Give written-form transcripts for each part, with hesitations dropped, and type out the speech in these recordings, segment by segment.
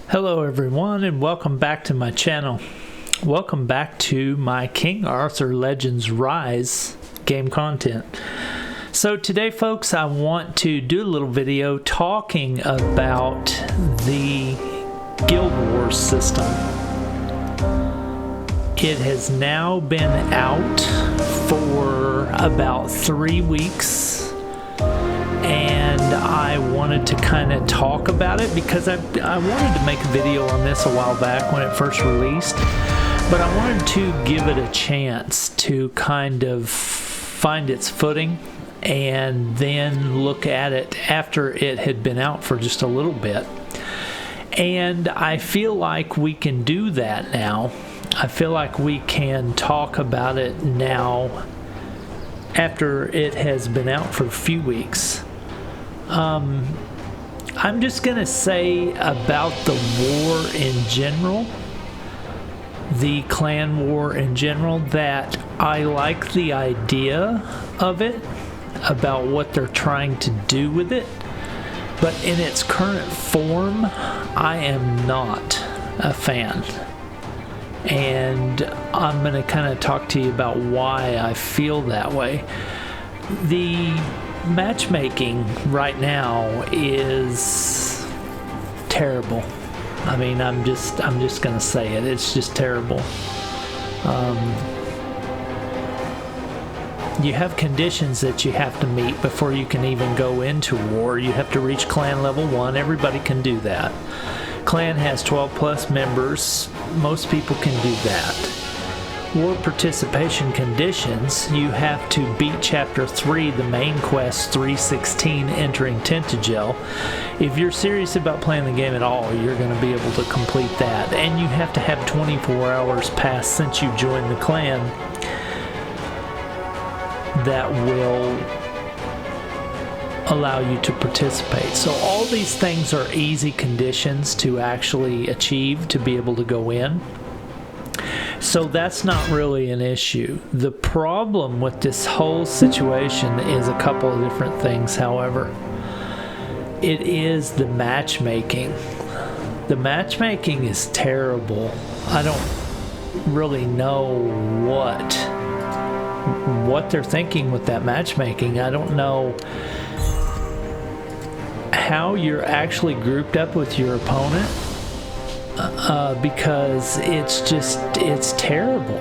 Hello everyone and welcome back to my channel. Welcome back to my King Arthur Legends Rise game content. So today folks, I want to do a little video talking about the Guild Wars system. It has now been out for about 3 weeks. And I wanted to kind of talk about it because I wanted to make a video on this a while back when it first released, but I wanted to give it a chance to kind of find its footing and then look at it after it had been out for just a little bit. And I feel like we can do that now. I feel like we can talk about it now after it has been out for a few weeks. I'm just going to say about the war in general, the clan war in general, that I like the idea of it, about what they're trying to do with it, but in its current form, I am not a fan. And I'm going to kind of talk to you about why I feel that way. The matchmaking right now is terrible. I mean, I'm just gonna say it. It's just terrible. You have conditions that you have to meet before you can even go into war. You have to reach clan level 1. Everybody can do that. Clan has 12 plus members. Most people can do that. War participation conditions: you have to beat Chapter 3, the main quest 316, entering Tintagel. If you're serious about playing the game at all, you're going to be able to complete that. And you have to have 24 hours pass since you joined the clan that will allow you to participate. So all these things are easy conditions to actually achieve to be able to go in. So that's not really an issue. The problem with this whole situation is a couple of different things, however. It is the matchmaking. The matchmaking is terrible. I don't really know what they're thinking with that matchmaking. I don't know how you're actually grouped up with your opponent. Because it's terrible.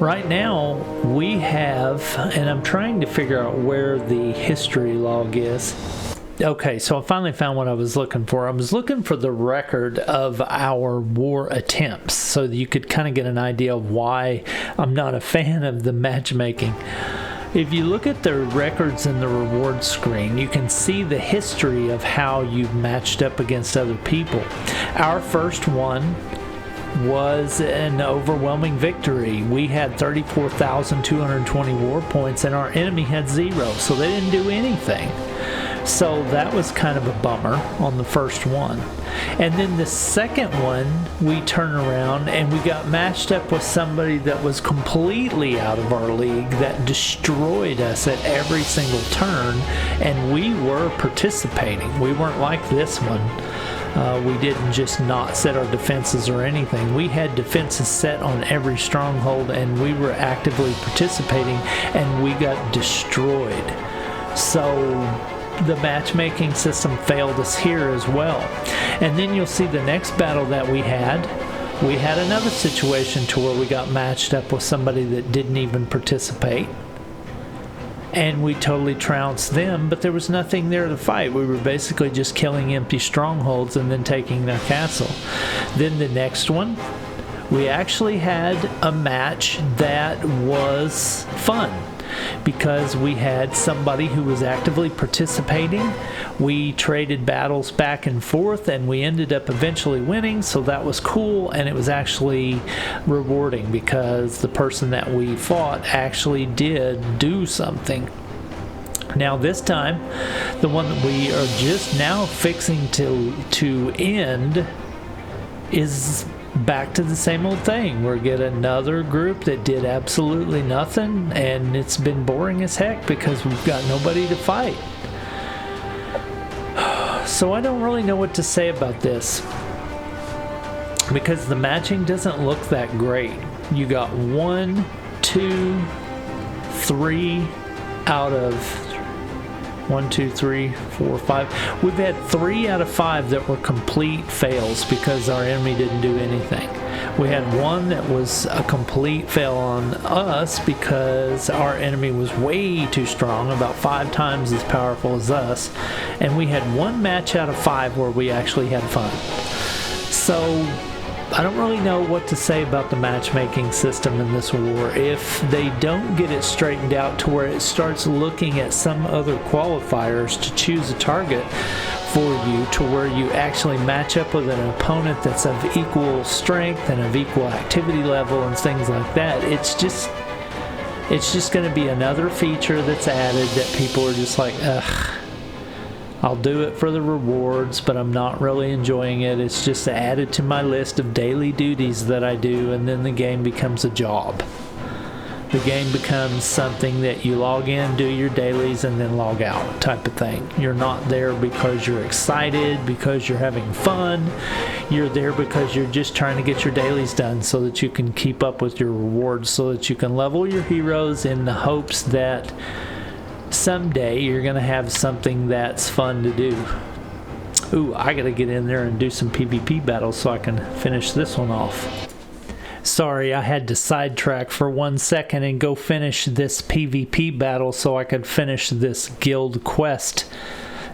Right now we have, and I'm trying to figure out where the history log is. Okay, so I finally found what I was looking for. I was looking for the record of our war attempts so that you could kind of get an idea of why I'm not a fan of the matchmaking. If you look at the records in the reward screen, you can see the history of how you've matched up against other people. Our first one was an overwhelming victory. We had 34,220 war points and our enemy had 0, so they didn't do anything. So that was kind of a bummer on the first one. And then the second one, we turned around and we got matched up with somebody that was completely out of our league, that destroyed us at every single turn, and we were participating. We weren't like this one. We didn't just not set our defenses or anything. We had defenses set on every stronghold and we were actively participating, and we got destroyed. So the matchmaking system failed us here as well. And then you'll see the next battle that we had another situation to where we got matched up with somebody that didn't even participate, and we totally trounced them, but there was nothing there to fight. We were basically just killing empty strongholds and then taking their castle. Then the next one, we actually had a match that was fun, because we had somebody who was actively participating. We traded battles back and forth and we ended up eventually winning, so that was cool, and it was actually rewarding because the person that we fought actually did do something. Now this time, the one that we are just now fixing to end is back to the same old thing. We're getting another group that did absolutely nothing, and it's been boring as heck because we've got nobody to fight. So I don't really know what to say about this. because the matching doesn't look that great. You got 1, 2, 3 out of 1, 2, 3, 4, 5. We've had 3 out of 5 that were complete fails because our enemy didn't do anything. We had 1 that was a complete fail on us because our enemy was way too strong, about 5 times as powerful as us. And we had 1 match out of 5 where we actually had fun. So I don't really know what to say about the matchmaking system in this war. If they don't get it straightened out to where it starts looking at some other qualifiers to choose a target for you, to where you actually match up with an opponent that's of equal strength and of equal activity level and things like that, it's just going to be another feature that's added that people are just like, ugh. I'll do it for the rewards, but I'm not really enjoying it. It's just added to my list of daily duties that I do, and then the game becomes a job. The game becomes something that you log in, do your dailies, and then log out type of thing. You're not there because you're excited, because you're having fun. You're there because you're just trying to get your dailies done so that you can keep up with your rewards, so that you can level your heroes in the hopes that someday you're going to have something that's fun to do. Ooh, I got to get in there and do some PvP battles so I can finish this one off. Sorry, I had to sidetrack for 1 second and go finish this PvP battle so I could finish this guild quest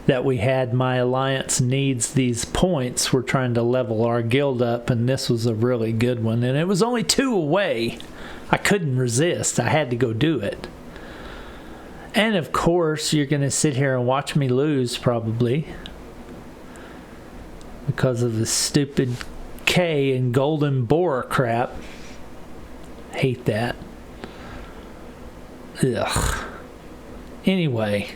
that we had. My alliance needs these points. We're trying to level our guild up, and this was a really good one. And it was only 2 away. I couldn't resist. I had to go do it. And of course, you're going to sit here and watch me lose, probably, because of the stupid K and Golden Boar crap. Hate that. Ugh. Anyway,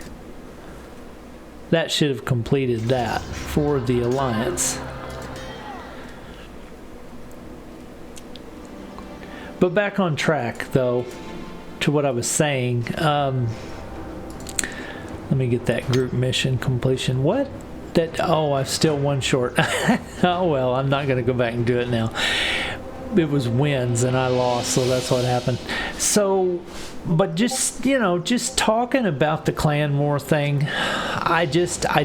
that should have completed that for the Alliance. But back on track, though, to what I was saying. Let me get that group mission completion. What? Oh, I'm still 1 short. Oh well, I'm not going to go back and do it now. It was wins and I lost, so that's what happened. So, but just, just talking about the clan war thing, I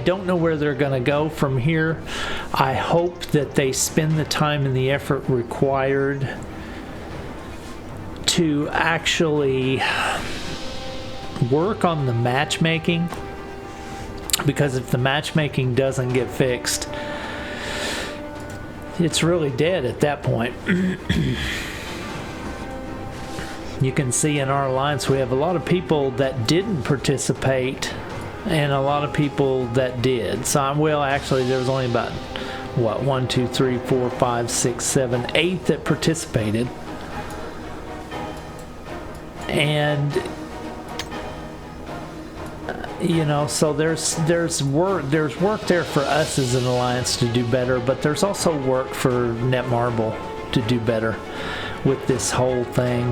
don't know where they're going to go from here. I hope that they spend the time and the effort required to actually work on the matchmaking, because if the matchmaking doesn't get fixed, it's really dead at that point. You can see in our alliance we have a lot of people that didn't participate and a lot of people that did. So well, actually there was only about 1, 2, 3, 4, 5, 6, 7, 8 that participated. And so there's work there for us as an alliance to do better, but there's also work for Netmarble to do better with this whole thing.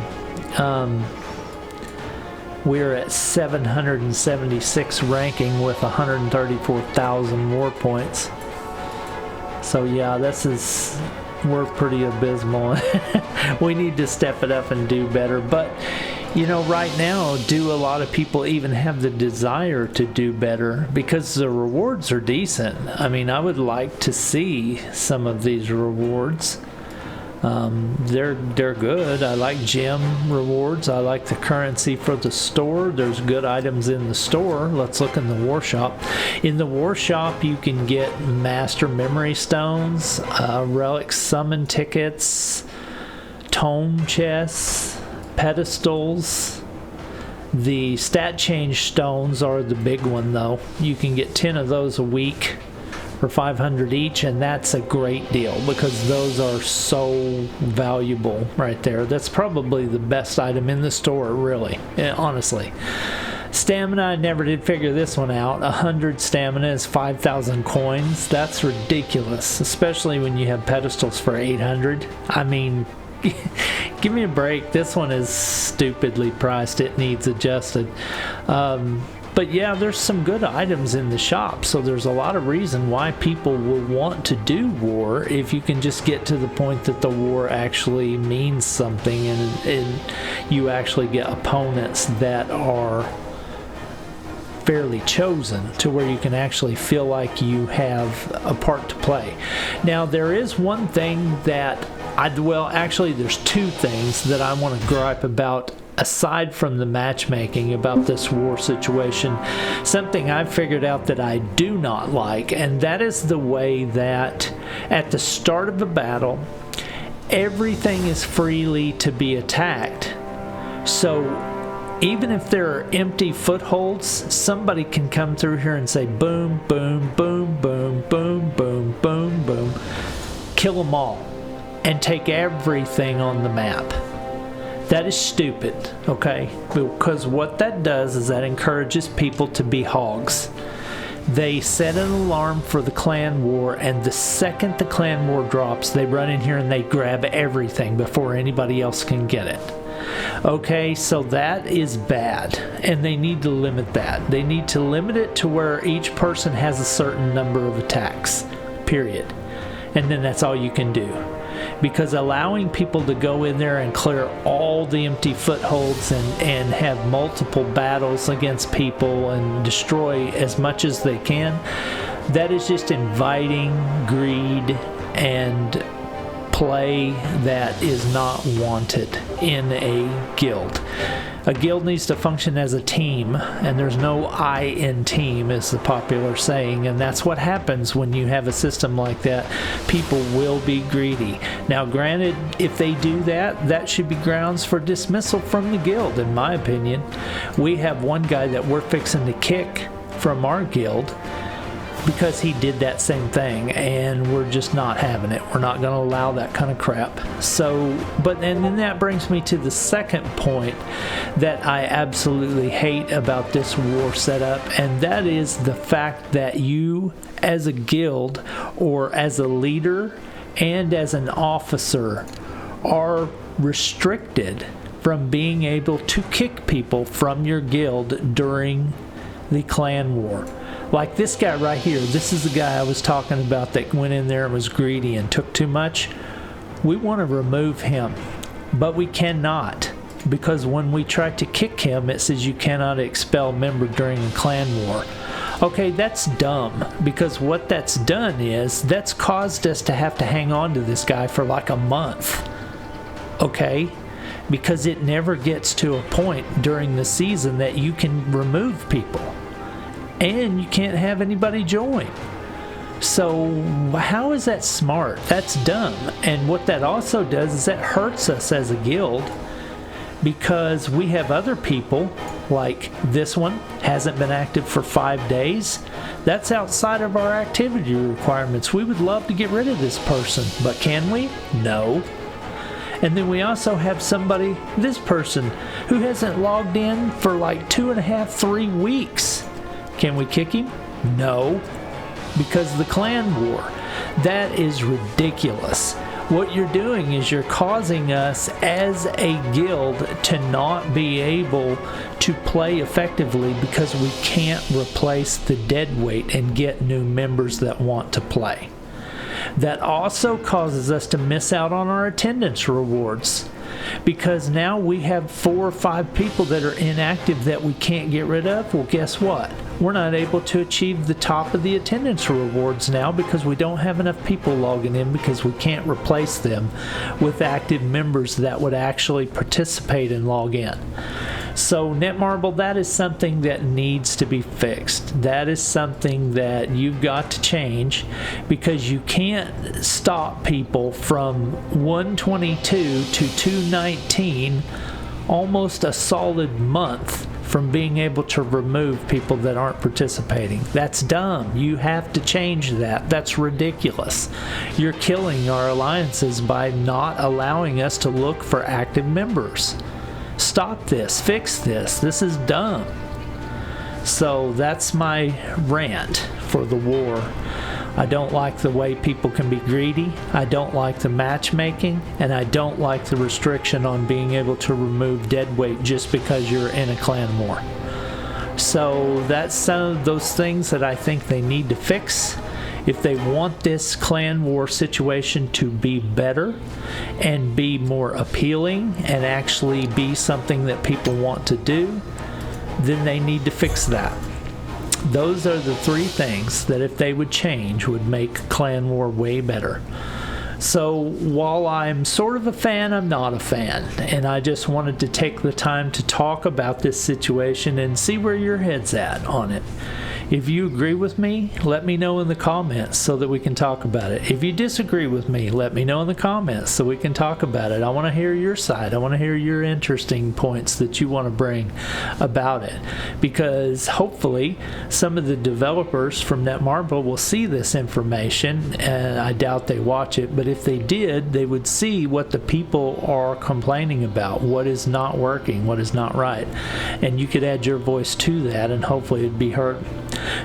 We're at 776 ranking with 134,000 war points. So yeah, we're pretty abysmal. We need to step it up and do better. But right now, do a lot of people even have the desire to do better? Because the rewards are decent. I mean, I would like to see some of these rewards. They're good. I like gem rewards. I like the currency for the store. There's good items in the store. Let's look in the war shop. In the war shop, you can get master memory stones, relic summon tickets, tome chests, pedestals. The stat change stones are the big one, though. You can get 10 of those a week for 500 each, and that's a great deal because those are so valuable right there. That's probably the best item in the store, really, honestly. Stamina, I never did figure this one out. 100 stamina is 5,000 coins. That's ridiculous, especially when you have pedestals for 800. I mean, give me a break. This one is stupidly priced. It needs adjusted. But yeah, there's some good items in the shop, so there's a lot of reason why people will want to do war if you can just get to the point that the war actually means something and you actually get opponents that are fairly chosen to where you can actually feel like you have a part to play. Now, there is one thing that actually there's two things that I want to gripe about aside from the matchmaking about this war situation. Something I've figured out that I do not like, and that is the way that at the start of a battle, everything is freely to be attacked. So even if there are empty footholds, somebody can come through here and say boom, boom, boom, boom, boom, boom, boom, boom, kill them all, and take everything on the map. That is stupid, okay? Because what that does is that encourages people to be hogs. They set an alarm for the clan war, and the second the clan war drops, they run in here and they grab everything before anybody else can get it. Okay, so that is bad, and they need to limit that. They need to limit it to where each person has a certain number of attacks, period. And then that's all you can do. Because allowing people to go in there and clear all the empty footholds and have multiple battles against people and destroy as much as they can, that is just inviting greed and play that is not wanted in a guild. A guild needs to function as a team, and there's no I in team is the popular saying, and that's what happens when you have a system like that. People will be greedy. Now granted, if they do that, that should be grounds for dismissal from the guild, in my opinion. We have one guy that we're fixing to kick from our guild because he did that same thing, and we're just not having it. We're not going to allow that kind of crap. So, and then that brings me to the second point that I absolutely hate about this war setup, and that is the fact that you, as a guild or as a leader and as an officer, are restricted from being able to kick people from your guild during the clan war. Like this guy right here, this is the guy I was talking about that went in there and was greedy and took too much. We want to remove him, but we cannot, because when we try to kick him, it says you cannot expel a member during a clan war. Okay, that's dumb, because what that's done is that's caused us to have to hang on to this guy for like a month. Okay? Because it never gets to a point during the season that you can remove people. And you can't have anybody join. So how is that smart? That's dumb. And what that also does is that hurts us as a guild, because we have other people, like this one hasn't been active for 5 days. That's outside of our activity requirements. We would love to get rid of this person, but can we? No. And then we also have somebody, this person, who hasn't logged in for like 2.5, 3 weeks. Can we kick him? No, because of the clan war. That is ridiculous. What you're doing is you're causing us as a guild to not be able to play effectively because we can't replace the dead weight and get new members that want to play. That also causes us to miss out on our attendance rewards, because now we have 4 or 5 people that are inactive that we can't get rid of. Well, guess what? We're not able to achieve the top of the attendance rewards now because we don't have enough people logging in, because we can't replace them with active members that would actually participate and log in. So Netmarble, that is something that needs to be fixed. That is something that you've got to change, because you can't stop people from 122 to 219, almost a solid month, from being able to remove people that aren't participating. That's dumb. You have to change that. That's ridiculous. You're killing our alliances by not allowing us to look for active members. Stop this. Fix this. This is dumb. So that's my rant for the war. I don't like the way people can be greedy. I don't like the matchmaking, and I don't like the restriction on being able to remove dead weight just because you're in a clan war. So that's some of those things that I think they need to fix if they want this clan war situation to be better and be more appealing and actually be something that people want to do. Then they need to fix that. Those are the three things that if they would change would make clan war way better. So while I'm sort of a fan, I'm not a fan, and I just wanted to take the time to talk about this situation and see where your head's at on it. If you agree with me, let me know in the comments so that we can talk about it. If you disagree with me, let me know in the comments so we can talk about it. I want to hear your side. I want to hear your interesting points that you want to bring about it, because hopefully some of the developers from Netmarble will see this information, and I doubt they watch it, but if they did, they would see what the people are complaining about, what is not working, what is not right, and you could add your voice to that, and hopefully it'd be heard.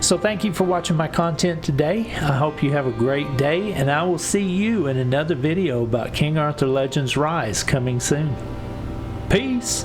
So thank you for watching my content today. I hope you have a great day, and I will see you in another video about King Arthur Legends Rise coming soon. Peace!